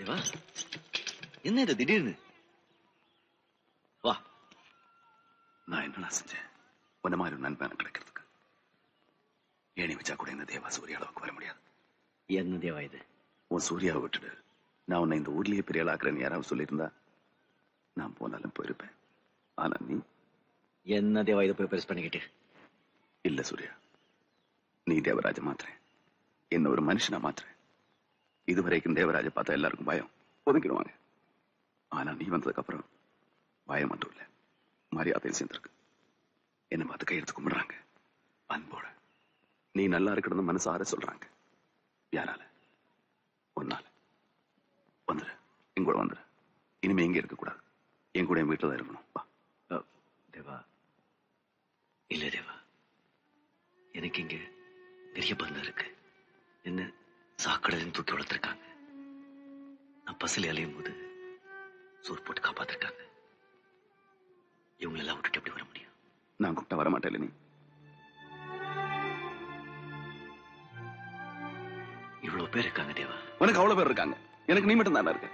தேவா, என்ன இது திடீர்னு? வா. நான் என்ன செஞ்சேன் உன்ன மாதிரி ஒரு நண்பன் கிடைக்கிறதுக்கு? ஏணி வச்சா கூட இந்த தேவா சூரிய அளவுக்கு வர முடியாது. என்ன தேவா இது? உன் சூர்யாவை விட்டுடு, நான் உன்னை இந்த ஊர்லயே பெரிய ஆளாக்குறேன்னு யாராவது சொல்லியிருந்தா நான் போனாலும் போயிருப்பேன். ஆனா நீ என்ன தேவா இதை போய் பெருசு பண்ணிக்கிட்டு? இல்ல சூர்யா, நீ தேவராஜ மாத்துறேன், என்ன ஒரு மனுஷனா மாத்துறேன். இதுவரைக்கும் தேவராஜ பார்த்தா எல்லாருக்கும் பயம், ஒதுக்கிடுவாங்க. ஆனா நீ வந்ததுக்கு அப்புறம் பயம் மட்டும் இல்ல, மரியாதையும் சேர்ந்திருக்கு. என்ன பார்த்து கையெழுத்து கும்பிடுறாங்க அன்போட. நீ நல்லா இருக்கணும்னு மனசார சொல்றாங்க. யாரால? ஒன்னால. வந்துரு, என் கூட வந்துரு. இனிமே எங்க இருக்க கூடாது, என் கூட என் வீட்டுல தான் இருக்கணும். வா. தேவா, இல்ல தேவா, எனக்கு இங்க பெரிய பந்தம் இருக்கு. என்ன சாக்கடையில தூக்கி வளர்த்திருக்காங்க. நான் பசில அலையும் போது சோறு போட்டு காப்பாத்திருக்காங்க. இவங்களெல்லாம் விட்டுட்டு எப்படி வர முடியும்? நான் கூப்பிட்டா வர மாட்டேன். நீ இவ்வளவு பேர் இருக்காங்க தேவா. உனக்கு அவ்வளவு பேர் இருக்காங்க, எனக்கு நீ மட்டும் தானே இருக்க.